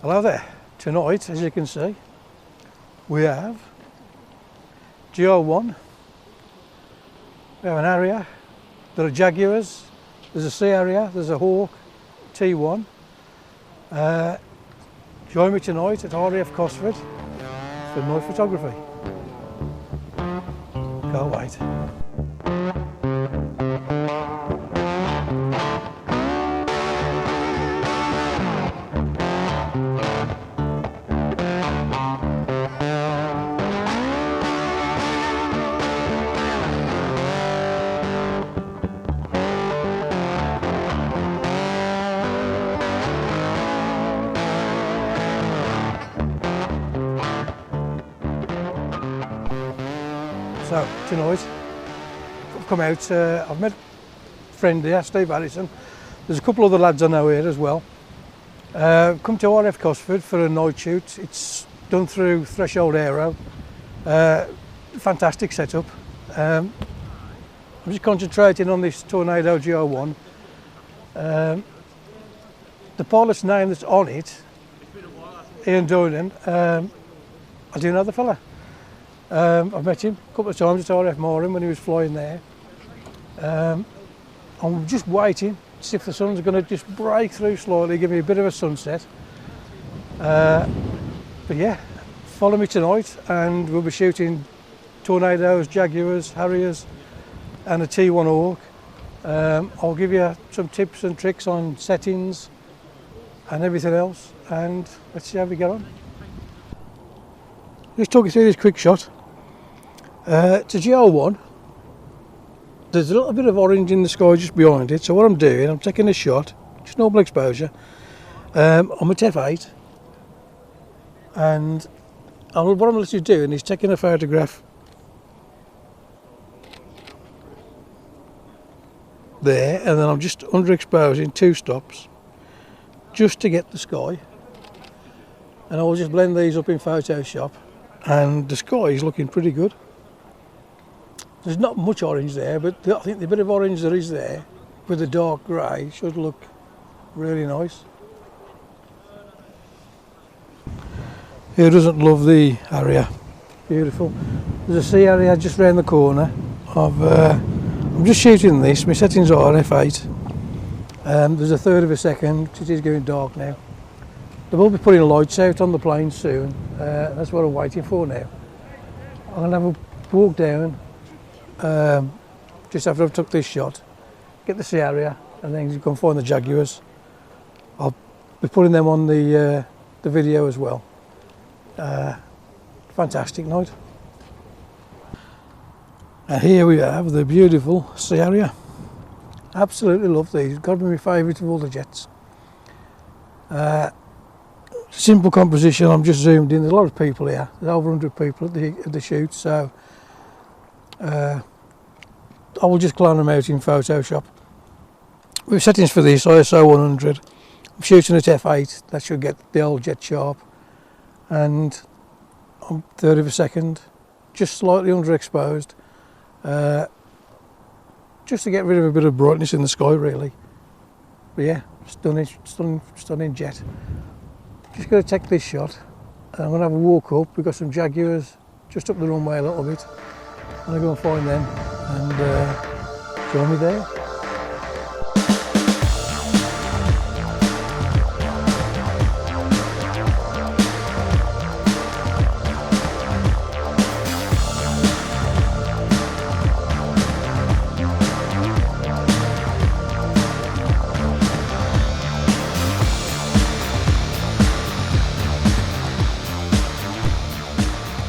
Hello there. Tonight, as you can see, we have GR1, we have an Harrier, there are Jaguars, there's a Sea Harrier, there's a Hawk T1. Join me tonight at Raf Cosford for night photography. Can't wait. So tonight I've come out, I've met a friend here, Steve Harrison. There's a couple other lads I know here as well. Come to Raf Cosford for a night shoot. It's done through Threshold Aero. Fantastic setup. I'm just concentrating on this Tornado GR1. The pilot's name that's on it, Ian Doylan, I do know the fella. I've met him a couple of times at RF Moran when he was flying there. I'm just waiting to see if the sun's going to just break through slightly, give me a bit of a sunset. But yeah, follow me tonight and we'll be shooting Tornadoes, Jaguars, Harriers and a T1 Hawk. I'll give you some tips and tricks on settings and everything else, and let's see how we get on. Just talk you through this quick shot. It's a GR1. There's a little bit of orange in the sky just behind it, so what I'm doing, I'm taking a shot, just normal exposure. I'm at f8, and what I'm literally doing is taking a photograph there, and then I'm just underexposing 2 stops just to get the sky, and I'll just blend these up in Photoshop, and the sky is looking pretty good. There's not much orange there, but I think the bit of orange that is there with the dark grey should look really nice. Who doesn't love the Harrier? Beautiful. There's a Sea Harrier just round the corner. I'm just shooting this, my settings are f8. There's a third of a second, it is going dark now. They will be putting lights out on the plane soon. That's what I'm waiting for now. I'm going to have a walk down just after I've took this shot, get the Sea Harrier, and then you can find the Jaguars. I'll be putting them on the video as well. Fantastic night. And here we have the beautiful Sea Harrier. Absolutely love these. Got to be my favourite of all the jets. Simple composition. I'm just zoomed in. There's a lot of people here. There's over 100 people at the shoot, so I will just clone them out in Photoshop. With settings for this, ISO 100. I'm shooting at f8. That should get the old jet sharp. And I'm third of a second, just slightly underexposed. Just to get rid of a bit of brightness in the sky, really. But yeah, stunning jet. Just going to take this shot, and I'm going to have a walk up. We've got some Jaguars just up the runway a little bit. I'm going to go and find them, and join me there.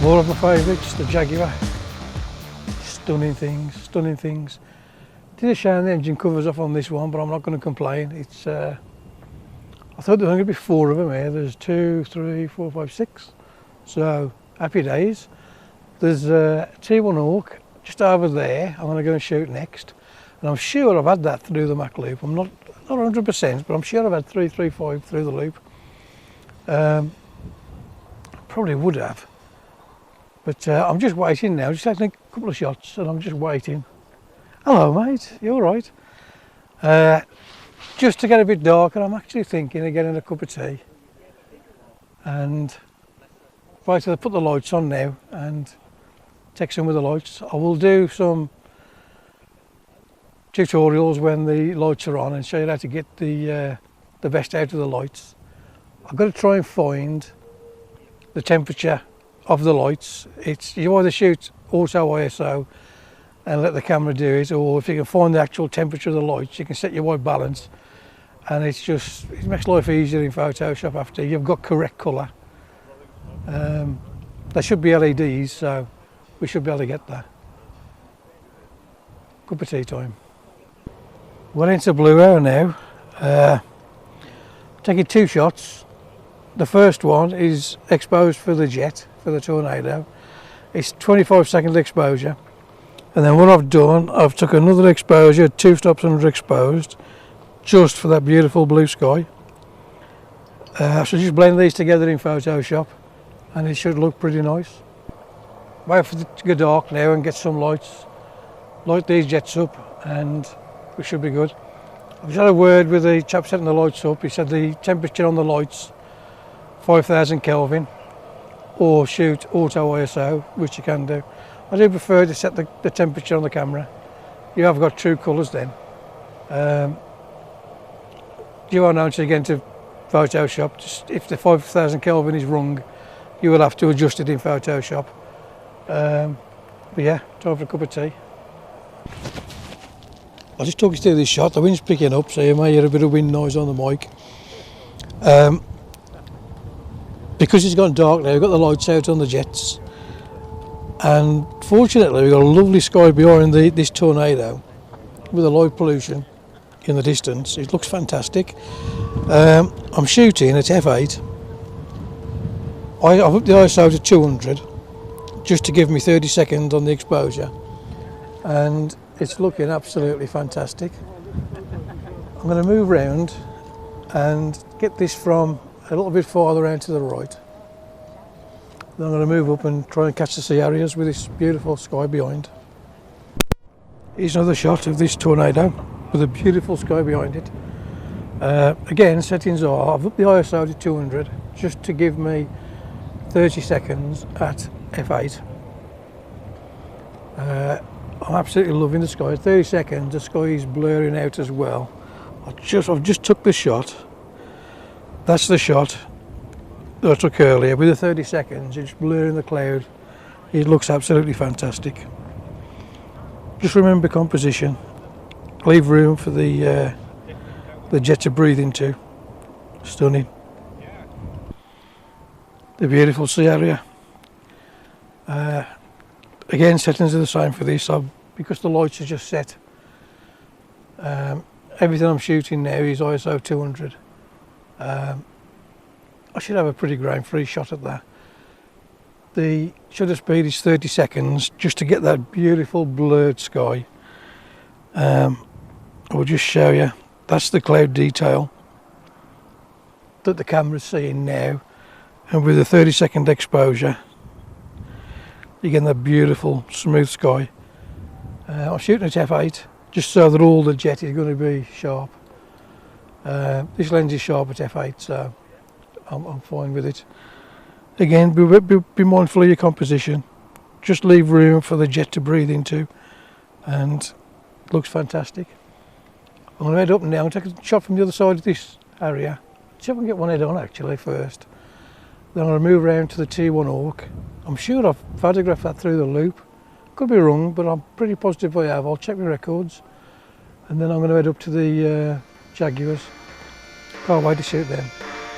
More of my favourites, the Jaguar. Stunning things. Did a shame the engine covers off on this one, but I'm not going to complain. It's I thought there were going to be 4 of them here. There's 2, 3, 4, 5, 6. So happy days. There's a T1 Hawk just over there. I'm going to go and shoot next, and I'm sure I've had that through the Mac loop. I'm not 100%, but I'm sure I've had 335 through the loop. Probably would have. But I'm just waiting now, just taking a couple of shots, and I'm just waiting. Hello mate, you alright? Just to get a bit darker, I'm actually thinking of getting a cup of tea And right, so I put the lights on now and take some of the lights. I will do some tutorials when the lights are on and show you how to get the best out of the lights. I've got to try and find the temperature of the lights. You either shoot auto ISO and let the camera do it, or if you can find the actual temperature of the lights, you can set your white balance, and it makes life easier in Photoshop after you've got correct colour. They should be LEDs, so we should be able to get that. Cup of tea time. We're into Blue Air now. Taking 2 shots. The first one is exposed for the jet, for the Tornado. It's 25-second exposure. And then what I've done, I've took another exposure, 2 stops underexposed, just for that beautiful blue sky. So just blend these together in Photoshop and it should look pretty nice. Wait for it to go dark now and get some lights. Light these jets up and we should be good. I've just had a word with the chap setting the lights up. He said the temperature on the lights, 5,000 Kelvin, or shoot auto ISO, which you can do. I do prefer to set the temperature on the camera. You have got true colours then. You are known to get into Photoshop. Just if the 5,000 Kelvin is wrong, you will have to adjust it in Photoshop. But yeah, time for a cup of tea. I'll just talk you through this shot. The wind's picking up, so you may hear a bit of wind noise on the mic. Because it's gone dark now, we've got the lights out on the jets. And fortunately we've got a lovely sky behind this Tornado with the light pollution in the distance. It looks fantastic. I'm shooting at f8. I've upped the ISO to 200 just to give me 30 seconds on the exposure, and it's looking absolutely fantastic. I'm going to move round and get this from a little bit farther around to the right. Then I'm going to move up and try and catch the Harriers with this beautiful sky behind. Here's another shot of this Tornado with a beautiful sky behind it. Again, settings are, I've upped the ISO to 200 just to give me 30 seconds at f8. I'm absolutely loving the sky. At 30 seconds the sky is blurring out as well. I've just took the shot. That's the shot that I took earlier. With the 30 seconds it's blurring the cloud. It looks absolutely fantastic. Just remember composition. Leave room for the jet to breathe into. Stunning. The beautiful sea area. Again, settings are the same for this. Because the lights are just set, everything I'm shooting now is ISO 200. I should have a pretty ground-free shot at that. The shutter speed is 30 seconds just to get that beautiful blurred sky. I will just show you. That's the cloud detail that the camera's seeing now, and with a 30-second exposure you get that beautiful smooth sky. I'm shooting at f8 just so that all the jet is going to be sharp. This lens is sharp at f8, so I'm fine with it. Again, be mindful of your composition. Just leave room for the jet to breathe into, and it looks fantastic. I'm going to head up now and take a shot from the other side of this area. See if I can get one head on actually first. Then I'm going to move around to the T1 Hawk. I'm sure I've photographed that through the loop. Could be wrong, but I'm pretty positive I have. I'll check my records. And then I'm going to head up to the Jaguars. Can't wait to shoot them.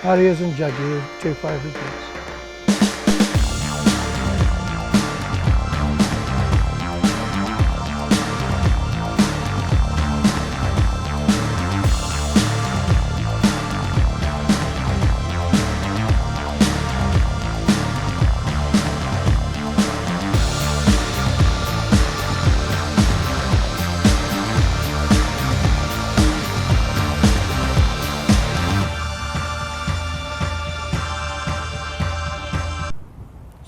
Harriers and Jaguars, 2 favourite jets.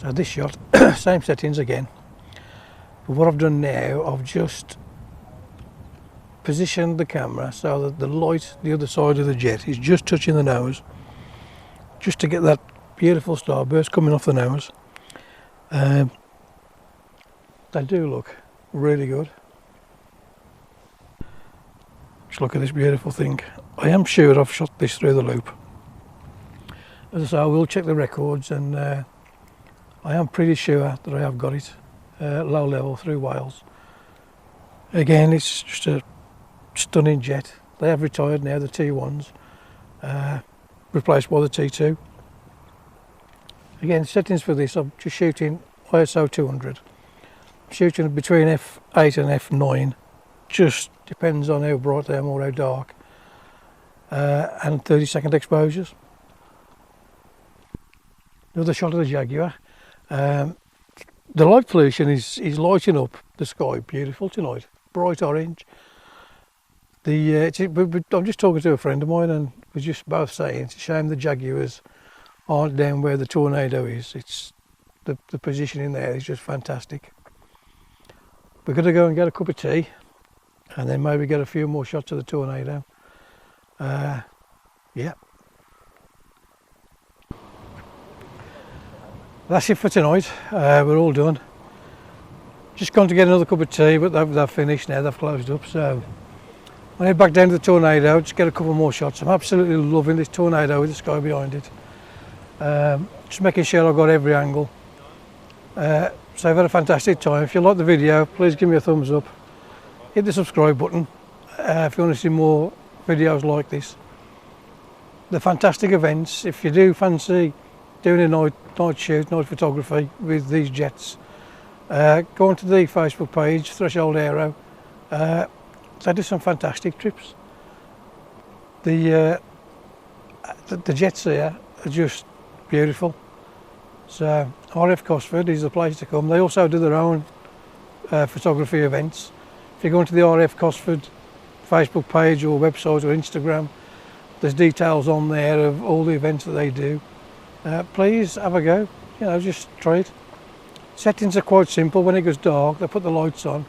So this shot, same settings again, but what I've done now, I've just positioned the camera so that the light, the other side of the jet, is just touching the nose, just to get that beautiful starburst coming off the nose. They do look really good. Just look at this beautiful thing. I am sure I've shot this through the loop. As I say, I will check the records, and I am pretty sure that I have got it low level through Wales. Again, it's just a stunning jet. They have retired now, the T1s, replaced by the T2. Again, settings for this, I'm just shooting ISO 200. I'm shooting between f8 and f9, just depends on how bright they are or how dark, and 30-second exposures. Another shot of the Jaguar. The light pollution is lighting up the sky beautiful tonight, bright orange. I'm just talking to a friend of mine, and we're just both saying it's a shame the Jaguars aren't down where the Tornado is. It's the positioning there is just fantastic. We're going to go and get a cup of tea, and then maybe get a few more shots of the Tornado. Yeah. That's it for tonight. We're all done. Just gone to get another cup of tea, but they've finished now. They've closed up. So I head back down to the Tornado, just get a couple more shots. I'm absolutely loving this Tornado with the sky behind it. Just making sure I've got every angle. So I've had a fantastic time. If you like the video, please give me a thumbs up. Hit the subscribe button if you want to see more videos like this. The fantastic events. If you do fancy doing a night shoot, night photography with these jets, go onto the Facebook page, Threshold Aero. They do some fantastic trips. The jets here are just beautiful. So Raf Cosford is the place to come. They also do their own photography events. If you go onto the Raf Cosford Facebook page or website or Instagram, there's details on there of all the events that they do. Please have a go, just try it. Settings are quite simple. When it goes dark, they put the lights on.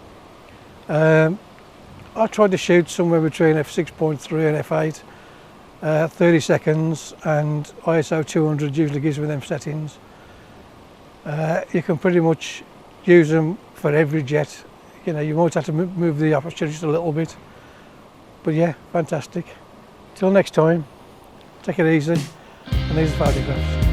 I tried to shoot somewhere between f6.3 and f8, 30 seconds, and ISO 200 usually gives me them settings. You can pretty much use them for every jet. You might have to move the aperture just a little bit, but yeah, fantastic. Till next time, take it easy, and these are photographs.